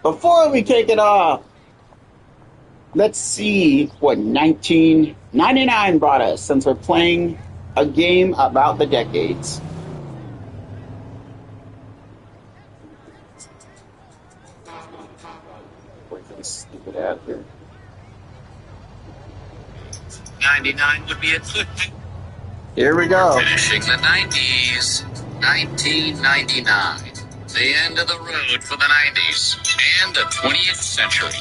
Before we kick it off, let's see what 1999 brought us since we're playing a game about the decades. Where's this stupid ad here? 99 would be a good Here we go. finishing the 90s. 1999. The end of the road for the 90s and the 20th century.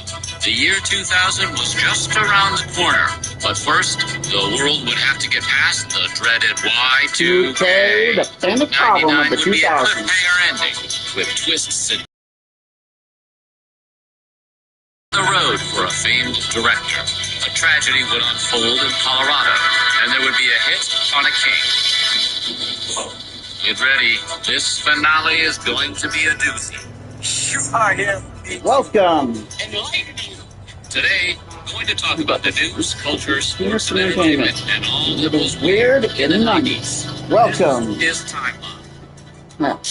The year 2000 was just around the corner. But first, the world would have to get past the dreaded Y2K. The famous problem of 99 the would be a 2000s. cliffhanger ending with twists and the road for a famed director. A tragedy would unfold in Colorado, and there would be a hit on a king. Get ready. This finale is going to be a doozy. You are here. Welcome. Today, we're going to talk about the news, culture, sports, and Entertainment. entertainment, and all It that was was weird in the 90s. Welcome. This is Timeline.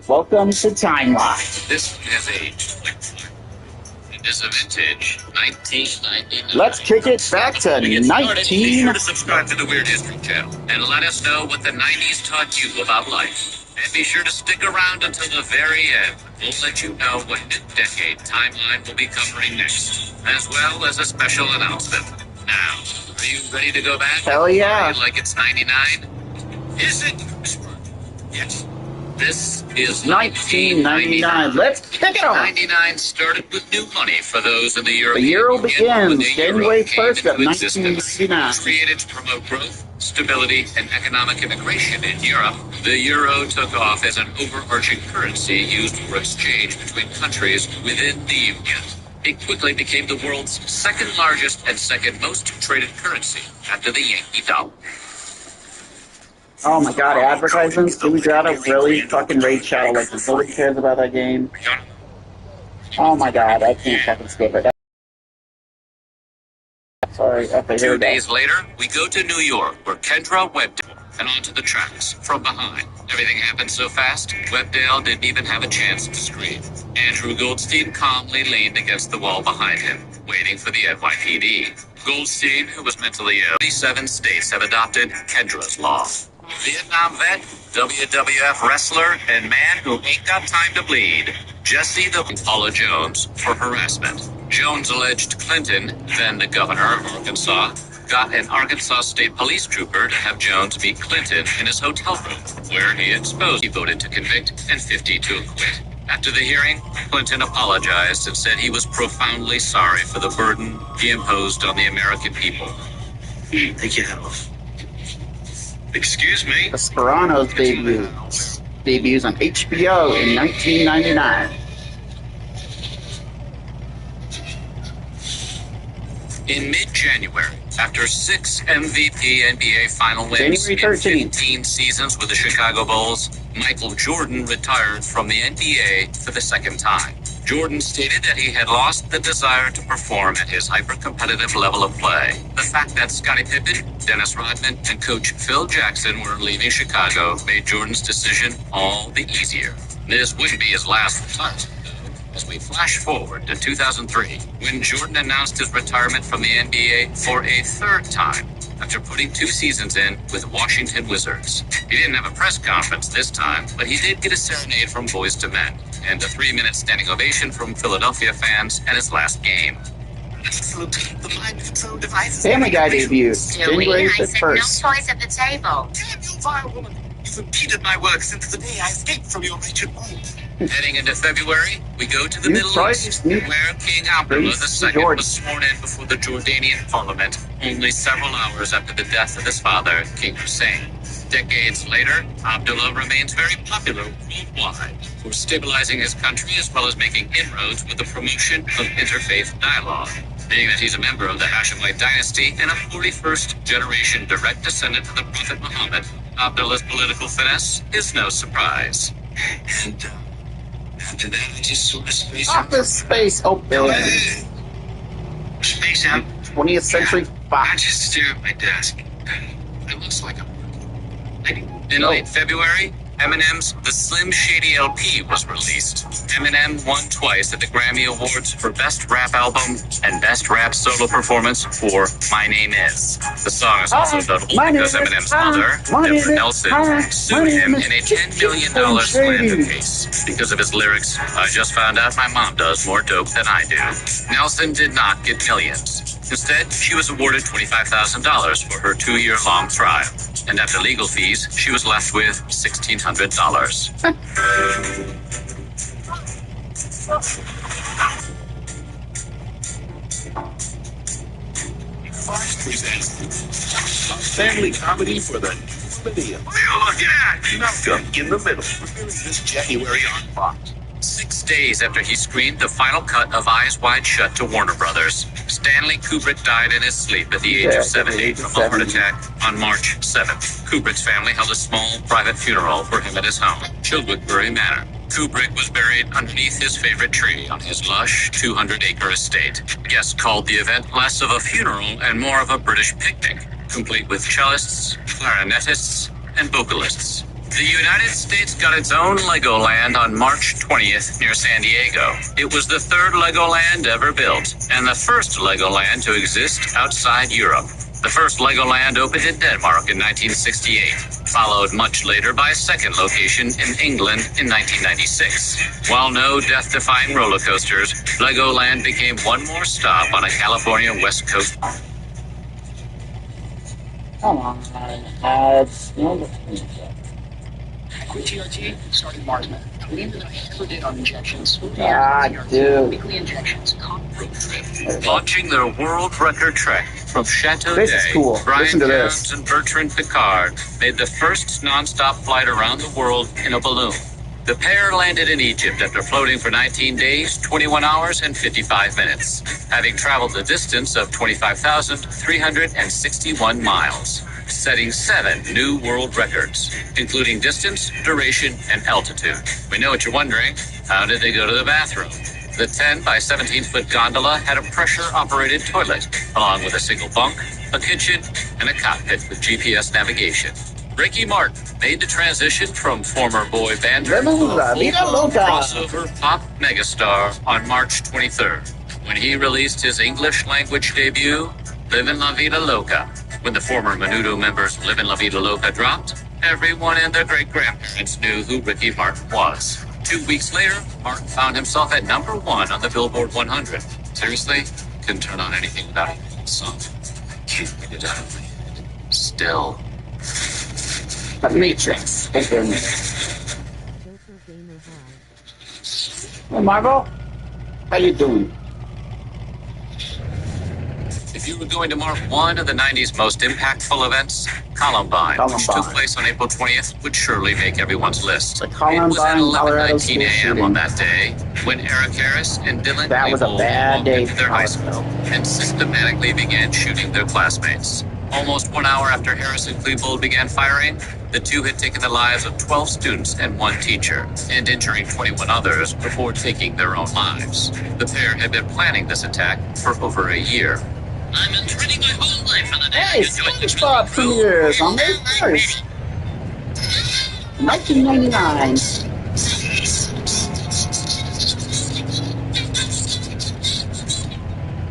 Welcome to Timeline. This is a quick flick. It is a vintage 1999. Let's kick it back to To get started, be sure 19... to subscribe to the Weird History channel and let us know what the 90s taught you about life. And be sure to stick around until the very end. We'll let you know what mid-decade Timeline will be covering next, as well as a special announcement. Now, are you ready to go back? Hell yeah. Like it's 99? Is it? Yes. This is 1999. Let's kick it off. 99 started with new money for those in the European The Euro Union when begins the euro January came 1st of into existence. 1999. Created to promote growth, stability, and economic integration in Europe, the euro took off as an overarching currency used for exchange between countries within the Union. It quickly became the world's second largest and second most traded currency after the Yankee dollar. Oh my god, advertisements. Do we gotta really fucking raid shadow like nobody cares about that game? Oh my god, I can't fucking skip it. Sorry, okay, here 2 we go. days later, we go to New York, where Kendra Webdale and onto the tracks from behind. Everything happened so fast, Webdale didn't even have a chance to scream. Andrew Goldstein calmly leaned against the wall behind him, waiting for the NYPD. Goldstein, who was mentally ill, 37 states have adopted Kendra's law. Vietnam vet, WWF wrestler, and man who ain't got time to bleed. Jesse the Paula Jones for harassment. Jones alleged Clinton, then the governor of Arkansas, got an Arkansas State Police trooper to have Jones meet Clinton in his hotel room, where he exposed he voted to convict and 50 to acquit. After the hearing, Clinton apologized and said he was profoundly sorry for the burden he imposed on the American people. Take it off. Excuse me? The Sopranos debuts on HBO in 1999. In mid-January, after 6 MVP NBA final wins January in 13th. 15 seasons with the Chicago Bulls, Michael Jordan retired from the NBA for the second time. Jordan stated that he had lost the desire to perform at his hyper-competitive level of play. The fact that Scottie Pippen, Dennis Rodman, and coach Phil Jackson were leaving Chicago made Jordan's decision all the easier. This wouldn't be his last retirement, though, as we flash forward to 2003, when Jordan announced his retirement from the NBA for a third time, after putting 2 seasons in with Washington Wizards. He didn't have a press conference this time, but he did get a serenade from Boys to Men, and a 3-minute standing ovation from Philadelphia fans at his last game. Family Guy debuts January I said no 1st. toys at the table. Damn you, vile woman! You've impeded my work since the day I escaped from your wretched home. Heading into February, we go to the New Middle choice, East, new where King Abdullah priest, II Jordan. was sworn in before the Jordanian parliament, only several hours after the death of his father, King Hussein. Decades later, Abdullah remains very popular worldwide for stabilizing his country as well as making inroads with the promotion of interfaith dialogue. Being that he's a member of the Hashemite dynasty and a 41st generation direct descendant of the Prophet Muhammad, Abdullah's political finesse is no surprise. And after that, I just sort of spaced out. Office Space open. Space out. 20th Century I Fox. just stare at my desk. It looks like I'm in late February, Eminem's The Slim Shady LP was released. Eminem won twice at the Grammy Awards for Best Rap Album and Best Rap Solo Performance for My Name Is. The song is also notable because Eminem's mother, Deborah Nelson, sued him in a $10 million slander case because of his lyrics, "I just found out my mom does more dope than I do." Nelson did not get millions. Instead, she was awarded $25,000 for her 2-year-long trial. And after legal fees, she was left with $1,600. Fox presents family comedy for the millennium. What are you looking at? Malcolm in the Middle. Premiering this January on Fox. 6 days after he screened the final cut of Eyes Wide Shut to Warner Brothers, Stanley Kubrick died in his sleep at the age of 70 from a heart attack on March 7th. Kubrick's family held a small private funeral for him at his home, Childwickbury Manor. Kubrick was buried underneath his favorite tree on his lush 200-acre estate. Guests called the event less of a funeral and more of a British picnic, complete with cellists, clarinetists, and vocalists. The United States got its own Legoland on March 20th near San Diego. It was the third Legoland ever built, and the first Legoland to exist outside Europe. The first Legoland opened in Denmark in 1968, followed much later by a second location in England in 1996. While no death-defying roller coasters, Legoland became one more stop on a California West Coast. Come on, ads. Quit TRT, started Marsman. Believe that I ever did on injections. Dude. Weekly injections. Launching their world record trek from Chateau This is Day, cool. Brian Listen to Jones this. and Bertrand Piccard made the first nonstop flight around the world in a balloon. The pair landed in Egypt after floating for 19 days, 21 hours, and 55 minutes, having traveled a distance of 25,361 miles, setting 7 new world records, including distance, duration, and altitude. We know what you're wondering. How did they go to the bathroom? The 10 by 17-foot gondola had a pressure-operated toilet, along with a single bunk, a kitchen, and a cockpit with GPS navigation. Ricky Martin made the transition from former boy bander to La Vida Loca. crossover pop megastar on March 23rd, when he released his English-language debut, Livin' La Vida Loca. When the former Menudo members' Livin' La Vida Loca dropped, everyone and their great-grandparents knew who Ricky Martin was. 2 weeks later, Martin found himself at #1 on the Billboard 100. Seriously? Couldn't turn on anything without hearing the song. Can't get it out of my head. Still. The Matrix. Open. Hey, Marvel. How you doing? If you were going to mark one of the 90s most impactful events, Columbine, which took place on April 20th, would surely make everyone's list. The It was at Columbine, Colorado 11:19 school a.m. shooting. on that day when Eric Harris and Dylan That was a Klebold bad walked day into for their high school Colorado. and systematically began shooting their classmates. Almost 1 hour after Harris and Klebold began firing, the two had taken the lives of 12 students and 1 teacher, and injuring 21 others before taking their own lives. The pair had been planning this attack for over a year. I've been training my whole life for the day. Hey, SpongeBob premieres on May 1st, 1999.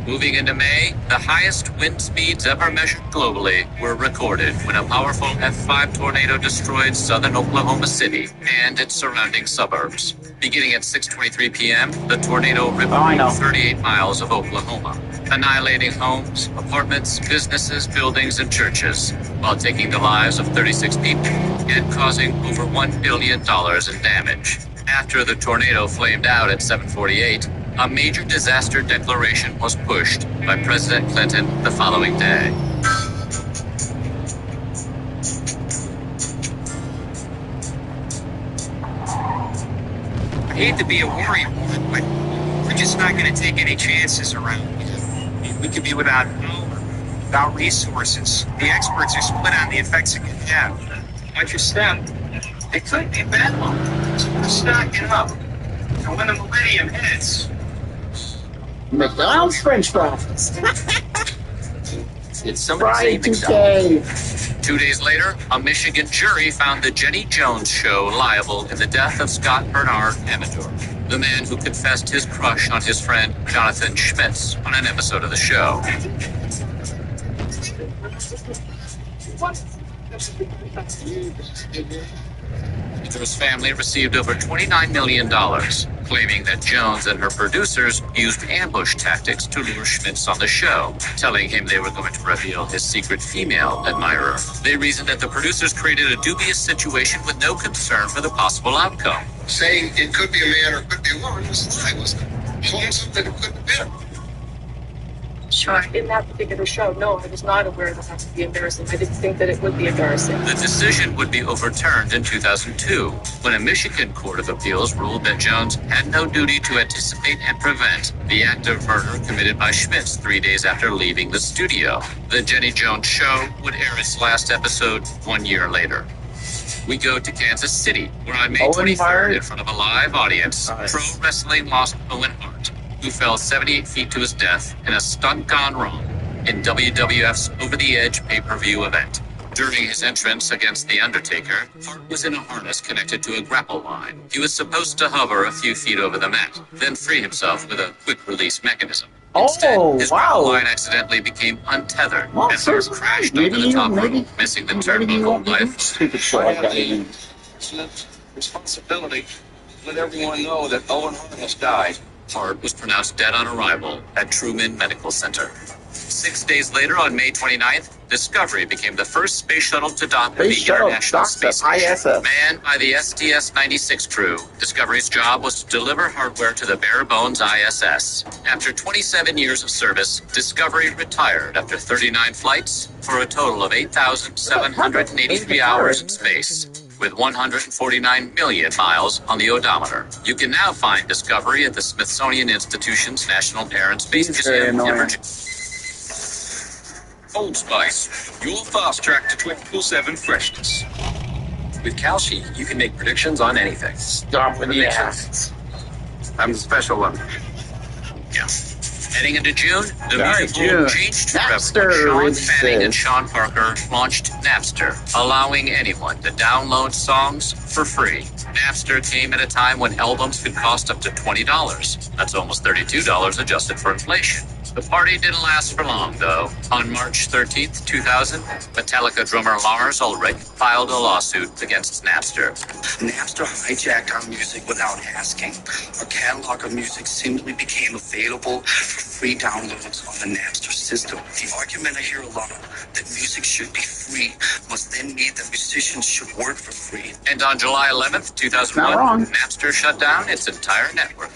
Moving into May, the highest wind speeds ever measured globally were recorded when a powerful F5 tornado destroyed southern Oklahoma City and its surrounding suburbs. Beginning at 6:23 p.m., the tornado ripped through 38 miles of Oklahoma, annihilating homes, apartments, businesses, buildings, and churches, while taking the lives of 36 people and causing over $1 billion in damage. After the tornado flamed out at 7:48, a major disaster declaration was pushed by President Clinton the following day. I hate to be a worrywart, but we're just not going to take any chances around here. We could be without power, without resources. The experts are split on the effects it can have. Watch your step. It could be bad luck. So we're stocking up. And when the millennium hits, McDonald's French fries. it's somebody Friday say McDonald's. 2K. 2 days later, a Michigan jury found the Jenny Jones Show liable in the death of Scott Bernard Amador, the man who confessed his crush on his friend Jonathan Schmitz on an episode of the show. Amador's family received over $29 million, claiming that Jones and her producers used ambush tactics to lure Schmitz on the show, telling him they were going to reveal his secret female admirer. They reasoned that the producers created a dubious situation with no concern for the possible outcome. Saying it could be a man or it could be a woman was a lie, wasn't it? Told something it couldn't have been. Sure. In that particular show, no, I was not aware that that would be embarrassing. I didn't think that it would be embarrassing. The decision would be overturned in 2002, when a Michigan Court of Appeals ruled that Jones had no duty to anticipate and prevent the act of murder committed by Schmitz 3 days after leaving the studio. The Jenny Jones Show would air its last episode 1 year later. We go to Kansas City, where on May 23rd, in front of a live audience, pro wrestling lost Owen Hart, who fell 78 feet to his death in a stunt gone wrong in WWF's Over the Edge pay-per-view event. During his entrance against The Undertaker, Hart was in a harness connected to a grapple line. He was supposed to hover a few feet over the mat, then free himself with a quick-release mechanism. Instead, his grapple line accidentally became untethered, and Hart crashed over the top rope, missing the turnbuckle life. Stupid shit like that. Responsibility to let everyone know that Owen Hart has died. Hart was pronounced dead on arrival at Truman Medical Center. 6 days later, on May 29th, Discovery became the first space shuttle to dock at the International Space Station. ISS. Manned by the STS-96 crew, Discovery's job was to deliver hardware to the bare-bones ISS. After 27 years of service, Discovery retired after 39 flights for a total of 8,783 hours in space, with 149 million miles on the odometer. You can now find Discovery at the Smithsonian Institution's National Air and Space Museum in Virginia. Old Spice, your fast track to 24/7 freshness. With Calci, you can make predictions on anything. Stop with the ass. I'm the special one. Yeah. Heading into June, the Sorry, music June. world changed forever Napster when Sean Fanning and releases. Sean Parker launched Napster, allowing anyone to download songs for free. Napster came at a time when albums could cost up to $20. That's almost $32 adjusted for inflation. The party didn't last for long, though. On March 13th, 2000, Metallica drummer Lars Ulrich filed a lawsuit against Napster. Napster hijacked our music without asking. Our catalog of music simply became available for free downloads on the Napster system. The argument I hear a lot, that music should be free, must then mean that musicians should work for free. And on July 11th, Not 2001, wrong. Napster shut down its entire network.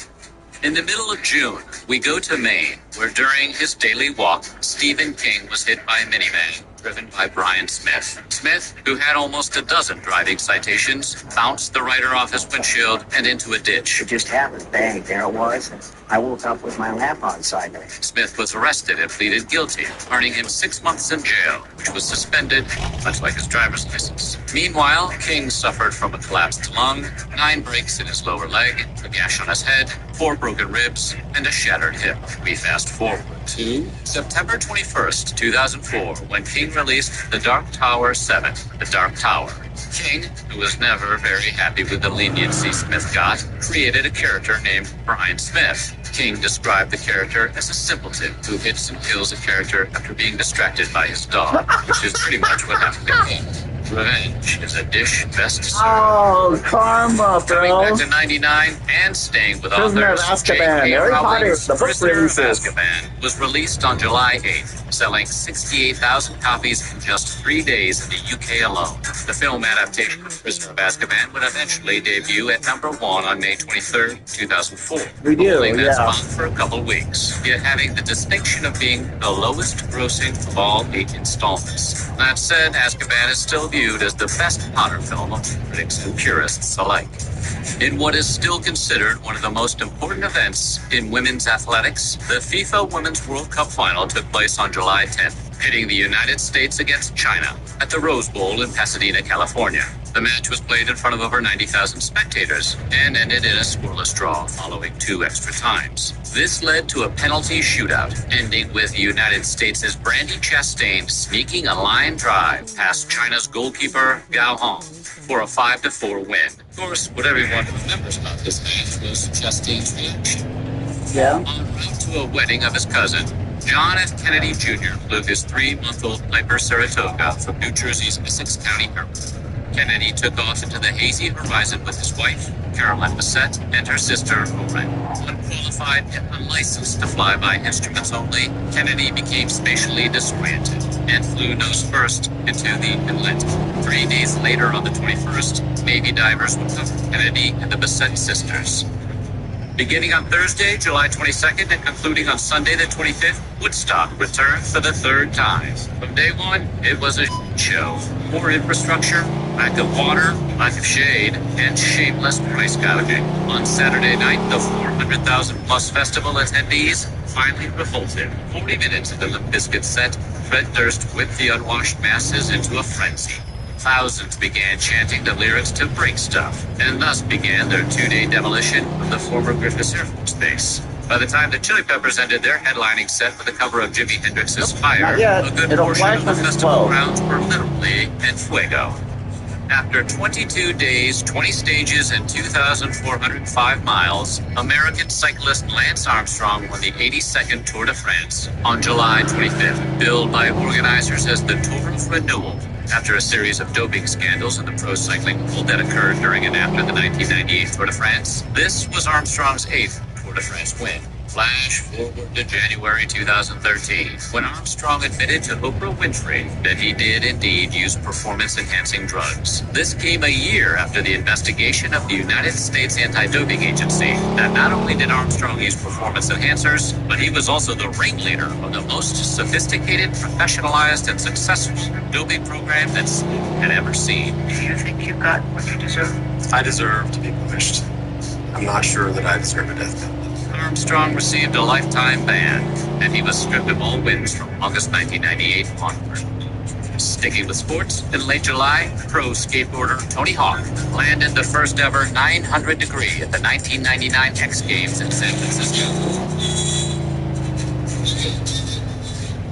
In the middle of June, we go to Maine, where during his daily walk, Stephen King was hit by a minivan driven by Brian Smith. Smith, who had almost a dozen driving citations, bounced the writer off his windshield and into a ditch. It just happened. Bang, there it was. I woke up with my lap on sideways. Smith was arrested and pleaded guilty, earning him 6 months in jail, which was suspended, much like his driver's license. Meanwhile, King suffered from a collapsed lung, 9 breaks in his lower leg, a gash on his head, 4 broken ribs, and a shattered hip. We fast forward to September 21st, 2004, when King released The Dark Tower 7, The Dark Tower. King, who was never very happy with the leniency Smith got, created a character named Brian Smith. King described the character as a simpleton who hits and kills a character after being distracted by his dog, which is pretty much what happened to King. Revenge is a dish best served. Oh, karma, Coming bro. back to 99 and staying with Prisoner of authors, Azkaban. J.K. Harry Potter, Rowling's the book Prisoner of releases. Azkaban was released on July 8th, selling 68,000 copies in just 3 days in the UK alone. The film adaptation of Prisoner of Azkaban would eventually debut at #1 on May 23rd, 2004. We do, holding that yeah. spot for a couple weeks, yet having the distinction of being the lowest grossing of all 8 installments. That said, Azkaban is still viewed as the best Potter film of critics and purists alike. In what is still considered one of the most important events in women's athletics, the FIFA Women's World Cup final took place on July 10th, pitting the United States against China at the Rose Bowl in Pasadena, California. The match was played in front of over 90,000 spectators and ended in a scoreless draw following 2 extra times. This led to a penalty shootout, ending with the United States' Brandi Chastain sneaking a line drive past China's goalkeeper Gao Hong for a 5-4 win. Of course, what everyone remembers about this match was Chastain's reaction. Yeah. En route to a wedding of his cousin, John F. Kennedy Jr. flew his 3-month-old Piper Saratoga from New Jersey's Essex County Airport. Kennedy took off into the hazy horizon with his wife, Caroline Bassett, and her sister, Lauren. Unqualified and unlicensed to fly by instruments only, Kennedy became spatially disoriented and flew nose first into the Atlantic. 3 days later, on the 21st, Navy divers recovered Kennedy and the Bassett sisters. Beginning on Thursday, July 22nd, and concluding on Sunday, the 25th, Woodstock returned for the 3rd time. From day one, it was a show. Poor infrastructure, lack of water, lack of shade, and shameless price gouging. On Saturday night, the 400,000-plus festival attendees finally revolted. 40 minutes into the Limp Bizkit set, Fred Durst whipped the unwashed masses into a frenzy. Thousands began chanting the lyrics to Break Stuff, and thus began their 2-day demolition of the former Griffiths Air Force Base. By the time the Chili Peppers ended their headlining set with the cover of Jimi Hendrix's Fire, a good portion of the festival grounds were literally en fuego. After 22 days, 20 stages, and 2,405 miles, American cyclist Lance Armstrong won the 82nd Tour de France on July 25th, billed by organizers as the Tour of Renewal. After a series of doping scandals in the pro cycling world that occurred during and after the 1998 Tour de France, this was Armstrong's 8th Tour de France win. Flash forward to January 2013, when Armstrong admitted to Oprah Winfrey that he did indeed use performance-enhancing drugs. This came a year after the investigation of the United States Anti-Doping Agency that not only did Armstrong use performance enhancers, but he was also the ringleader of the most sophisticated, professionalized, and successful doping program that sport had ever seen. Do you think you got what you deserve? I deserve to be punished. I'm not sure that I deserve a death penalty. Armstrong received a lifetime ban, and he was stripped of all wins from August 1998 onward. Sticking with sports, in late July, pro skateboarder Tony Hawk landed the first ever 900 degree at the 1999 X Games in San Francisco.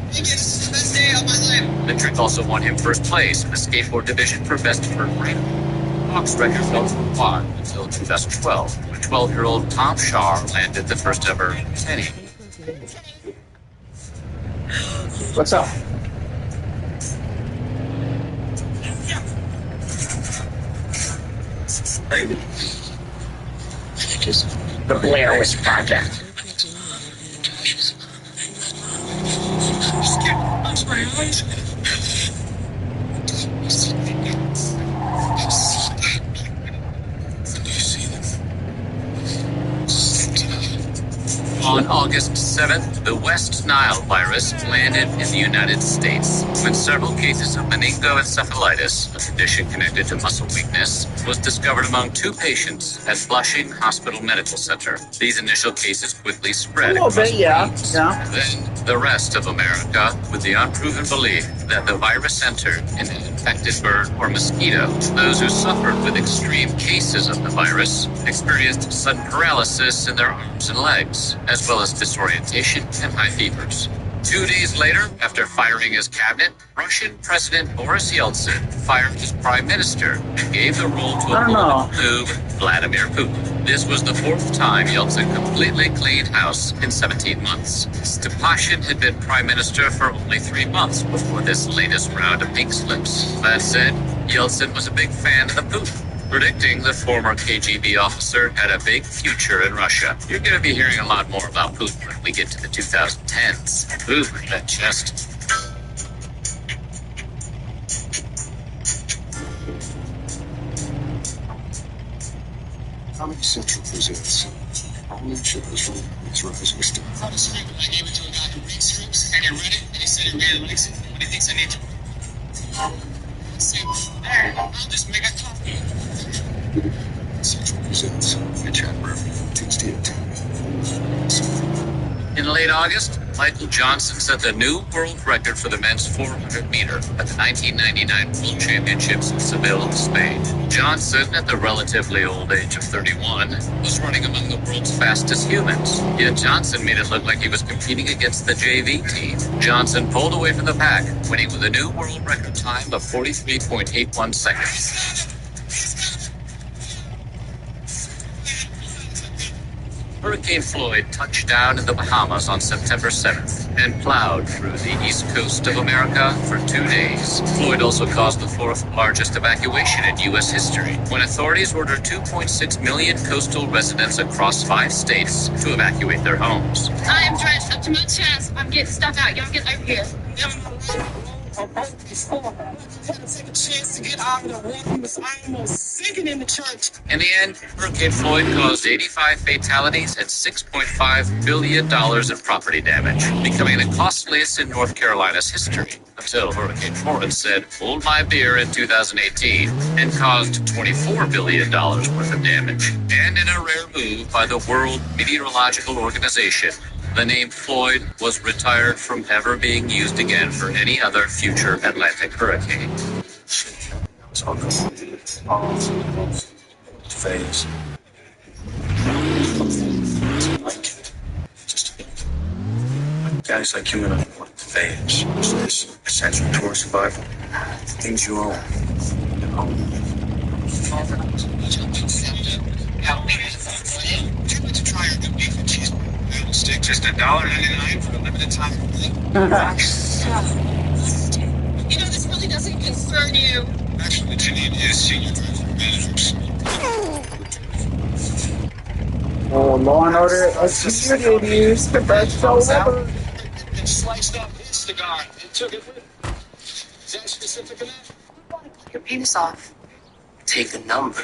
This is the best day of my life. The trick also won him first place in the skateboard division for best vert ramp. Hawk's record fell to a quad until 2012, when 12-year-old Tom Shaw landed the first ever 10. What's up? The Blair Witch Project. On August 7th, the West Nile virus landed in the United States, when several cases of meningoencephalitis, a condition connected to muscle weakness, was discovered among 2 patients at Flushing Hospital Medical Center. These initial cases quickly spread across weeks. Then the rest of America, with the unproven belief that the virus entered in an infected bird or mosquito. Those who suffered with extreme cases of the virus experienced sudden paralysis in their arms and legs, as well as disorientation and high fevers. 2 days later, after firing his cabinet, Russian President Boris Yeltsin fired his prime minister and gave the role to a political noob, Vladimir Putin. This was the 4th time Yeltsin completely cleaned house in 17 months. Stepashin had been prime minister for only 3 months before this latest round of pink slips. That said, Yeltsin was a big fan of the Putin, predicting the former KGB officer had a big future in Russia. You're going to be hearing a lot more about Putin when we get to the 2010s. Ooh, that chest. Comedy Central presents all-new shows from its rising star. I was script I gave it to a guy who reads scripts, and he read it, and he said he really likes it, but he thinks I need to. Say, there, I'll just make a copy. Central presents a chat room Tuesday at 10. In late August, Michael Johnson set the new world record for the men's 400 meter at the 1999 World Championships in Seville, Spain. Johnson, at the relatively old age of 31, was running among the world's fastest humans. Yet Johnson made it look like he was competing against the JV team. Johnson pulled away from the pack, winning with a new world record time of 43.81 seconds. Hurricane Floyd touched down in the Bahamas on September 7th and plowed through the east coast of America for 2 days. Floyd also caused the fourth largest evacuation in U.S. history, when authorities ordered 2.6 million coastal residents across 5 states to evacuate their homes. I am drenched up to my chest. I'm getting stuff out. Y'all get over here. In the end, Hurricane Floyd caused 85 fatalities and $6.5 billion in property damage, becoming the costliest in North Carolina's history, until Hurricane Florence said, "Hold my beer" in 2018 and caused $24 billion worth of damage. And in a rare move by the World Meteorological Organization, the name Floyd was retired from ever being used again for any other future Atlantic hurricane. Phase. Guys like you and I want the phase. It's essential to our survival. Things you own. To try your new beef and cheese stick, just $1.99 for a limited time. You know, this really doesn't concern you. Actually, what you need is senior driver managers. Oh, Law and Order SVU abuse, the best show ever. And sliced up his cigar and took it with him. Is that specific enough? Your penis off. Take a number.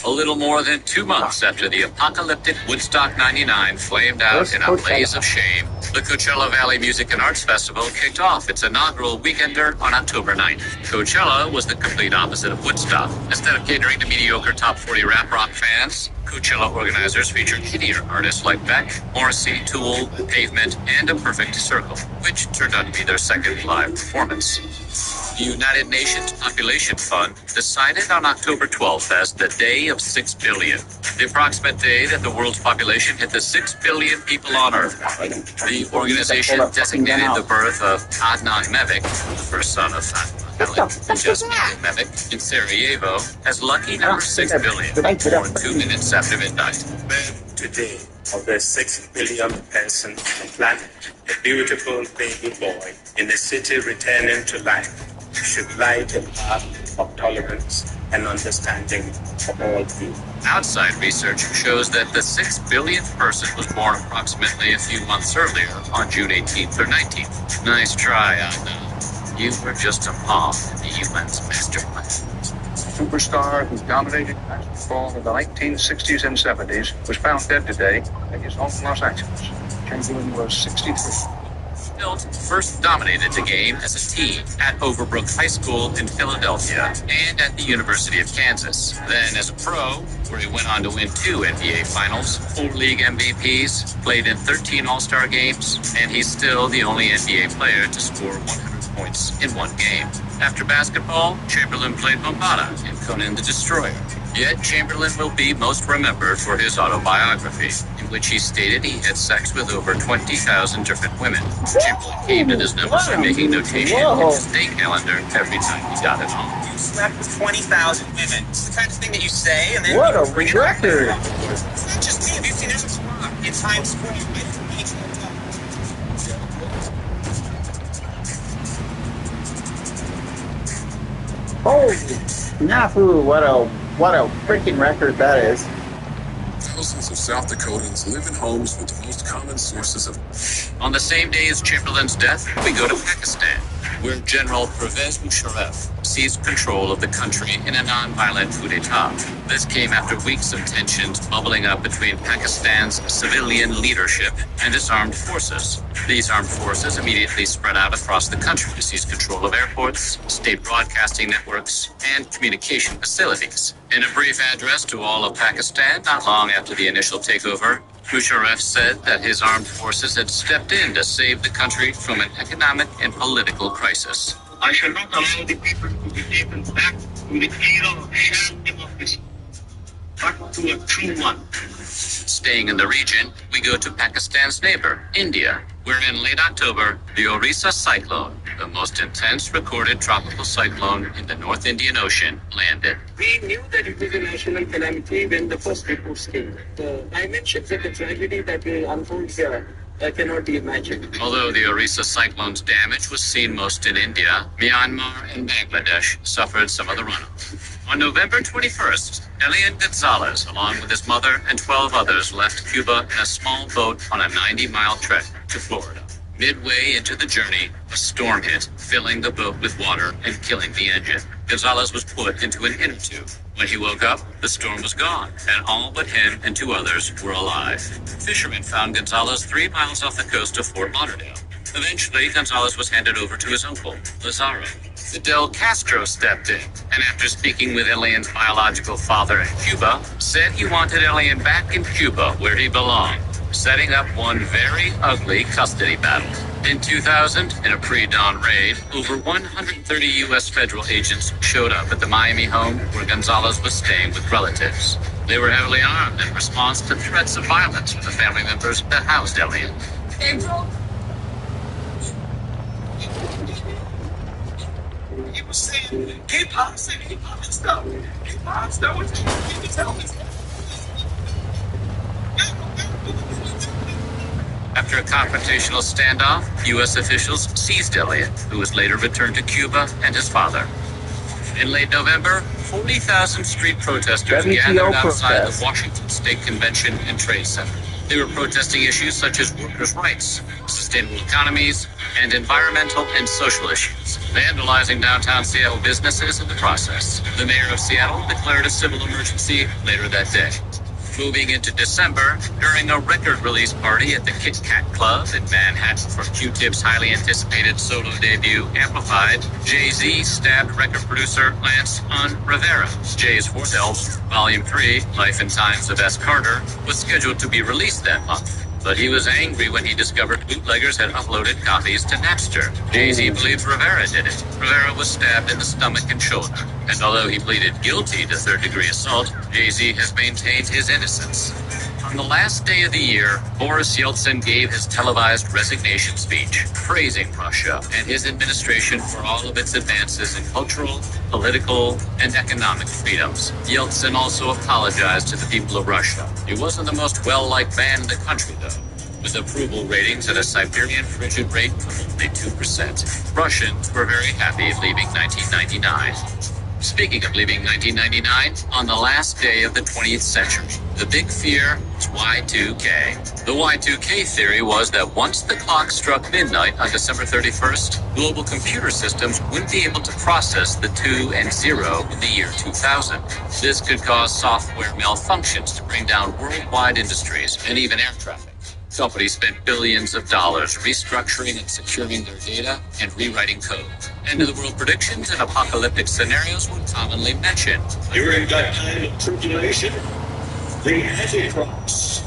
A little more than 2 months after the apocalyptic Woodstock 99 flamed out in a blaze of shame, the Coachella Valley Music and Arts Festival kicked off its inaugural weekender on October 9th. Coachella was the complete opposite of Woodstock. Instead of catering to mediocre top 40 rap rock fans, Coachella organizers featured hittier artists like Beck, Morrissey, Tool, Pavement, and A Perfect Circle, which turned out to be their second live performance. The United Nations Population Fund decided on October 12th as the Day of 6 billion, the approximate day that the world's population hit the 6 billion people on Earth. The organization designated the birth of Adnan Mevik, the first son of Fatima and Jasmine Mevik, in Sarajevo, as lucky number 6 billion, born 2 minutes after midnight. Today, of the 6 billion person on the planet, a beautiful baby boy in a city returning to life should light a path of tolerance and understanding for all people. Outside research shows that the 6 billionth person was born approximately a few months earlier, on June 18th or 19th. Nice try, Adnan. You were just a pawn in the UN's master plan. Superstar who dominated basketball in the 1960s and 70s was found dead today in his home in Los Angeles. Chamberlain was 63. Milt first dominated the game as a teen at Overbrook High School in Philadelphia and at the University of Kansas. Then as a pro, where he went on to win 2 NBA Finals, 4 league MVPs, played in 13 All-Star games, and he's still the only NBA player to score 100 points in 1 game. After basketball, Chamberlain played Bombada in Conan the Destroyer. Yet Chamberlain will be most remembered for his autobiography, in which he stated he had sex with over 20,000 different women. Chamberlain came to this number by making notation in his day calendar every time he got it home. You slept with 20,000 women. It's the kind of thing that you say and then What you a bring record. it up. It's not just me. Have you seen Emerson Rock in Times Square? Holy snafu, what a freaking record that is. Thousands of South Dakotans live in homes with the most common sources of... On the same day as Chamberlain's death, we go to Pakistan, where General Pervez Musharraf seized control of the country in a non-violent coup d'etat. This came after weeks of tensions bubbling up between Pakistan's civilian leadership and its armed forces. These armed forces immediately spread out across the country to seize control of airports, state broadcasting networks, and communication facilities. In a brief address to all of Pakistan not long after the initial takeover, Musharraf said that his armed forces had stepped in to save the country from an economic and political crisis. I shall not allow the people to be taken back to the era of sham democracy, but to a true one. Staying in the region, we go to Pakistan's neighbor, India, where in late October, the Orissa cyclone, the most intense recorded tropical cyclone in the North Indian Ocean, landed. We knew that it was a national calamity when the first reports came. The dimensions of the tragedy that will unfold here cannot be imagined. Although the Orissa cyclone's damage was seen most in India, Myanmar and Bangladesh suffered some of the runoff. On November 21st, Elian Gonzalez, along with his mother and 12 others, left Cuba in a small boat on a 90-mile trek to Florida. Midway into the journey, a storm hit, filling the boat with water and killing the engine. Gonzalez was put into an inner tube. When he woke up, the storm was gone, and all but him and 2 others were alive. Fishermen found Gonzalez 3 miles off the coast of Fort Lauderdale. Eventually, Gonzalez was handed over to his uncle, Lazaro. Fidel Castro stepped in, and after speaking with Elian's biological father in Cuba, said he wanted Elian back in Cuba where he belonged, setting up one very ugly custody battle. In 2000, in a pre-dawn raid, over 130 U.S. federal agents showed up at the Miami home where Gonzalez was staying with relatives. They were heavily armed in response to threats of violence from the family members that housed Elian. Angel? He was saying, hip-hop, saying hip-hop and stuff. Hip-hop stuff, what you tell me? After a confrontational standoff, U.S. officials seized Elian, who was later returned to Cuba, and his father. In late November, 40,000 street protesters gathered outside the Washington State Convention and Trade Center. They were protesting issues such as workers' rights, sustainable economies, and environmental and social issues, vandalizing downtown Seattle businesses in the process. The mayor of Seattle declared a civil emergency later that day. Moving into December, during a record release party at the Kit Kat Club in Manhattan for Q-Tip's highly anticipated solo debut, Amplified, Jay-Z stabbed record producer Lance Rivera. Jay's fourth album, Volume 3, Life and Times of S. Carter, was scheduled to be released that month. But he was angry when he discovered bootleggers had uploaded copies to Napster. Jay-Z believes Rivera did it. Rivera was stabbed in the stomach and shoulder. And although he pleaded guilty to third-degree assault, Jay-Z has maintained his innocence. On the last day of the year, Boris Yeltsin gave his televised resignation speech, praising Russia and his administration for all of its advances in cultural, political, and economic freedoms. Yeltsin also apologized to the people of Russia. He wasn't the most well-liked man in the country, though, with approval ratings at a Siberian frigid rate of only 2%. Russians were very happy leaving 1999. Speaking of leaving 1999, on the last day of the 20th century, the big fear was Y2K. The Y2K theory was that once the clock struck midnight on December 31st, global computer systems wouldn't be able to process the 2 and 0 in the year 2000. This could cause software malfunctions to bring down worldwide industries and even air traffic. Companies spent billions of dollars restructuring and securing their data and rewriting code. End-of-the-world predictions and apocalyptic scenarios were commonly mentioned. During that time of tribulation, the Antichrist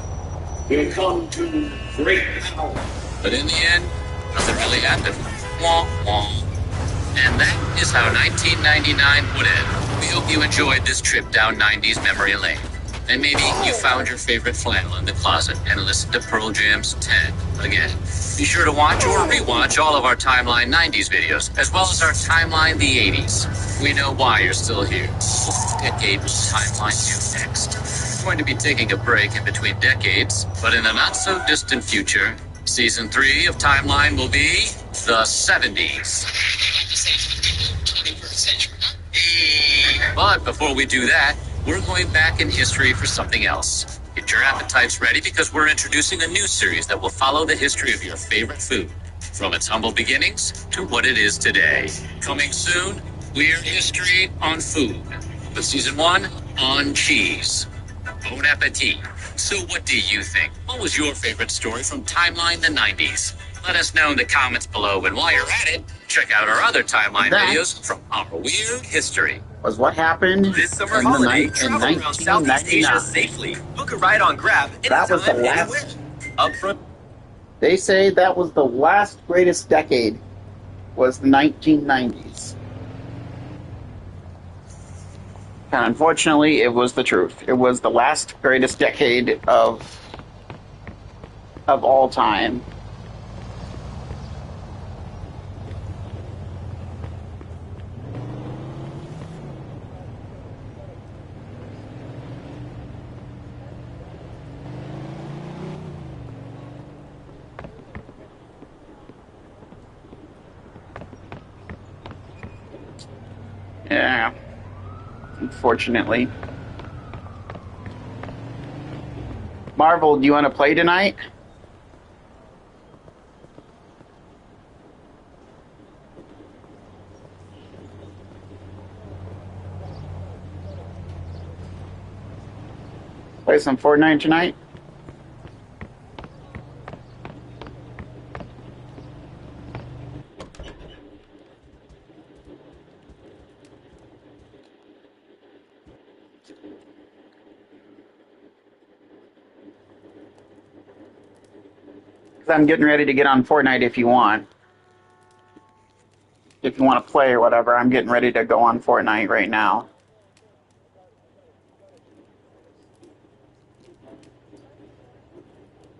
will come to great power. But in the end, nothing really happened. Wah, wah. And that is how 1999 would end. We hope you enjoyed this trip down 90s memory lane. And maybe you found your favorite flannel in the closet and listened to Pearl Jam's 10 again. Be sure to watch or rewatch all of our Timeline 90s videos, as well as our Timeline the 80s. We know why you're still here. What decade was Timeline 2 next? We're going to be taking a break in between decades, but in the not-so-distant future, Season 3 of Timeline will be the 70s. 21st century. But before we do that, we're going back in history for something else. Get your appetites ready because we're introducing a new series that will follow the history of your favorite food, from its humble beginnings to what it is today. Coming soon, Weird History on Food, with Season 1 on cheese. Bon appetit. So what do you think? What was your favorite story from Timeline the 90s? Let us know in the comments below, and while you're at it, check out our other Timeline videos from our Weird History. Was what happened This summer in, holiday, in travel around Southeast Asia 1999. safely. Book a ride on Grab That was the anytime, last. anywhere. Upfront. They say that was the last greatest decade. Was the 1990s. And unfortunately, it was the truth. It was the last greatest decade of all time. Yeah, unfortunately. Marvel, do you want to play tonight? Play some Fortnite tonight? Because I'm getting ready to get on Fortnite if you want. If you want to play or whatever, I'm getting ready to go on Fortnite right now.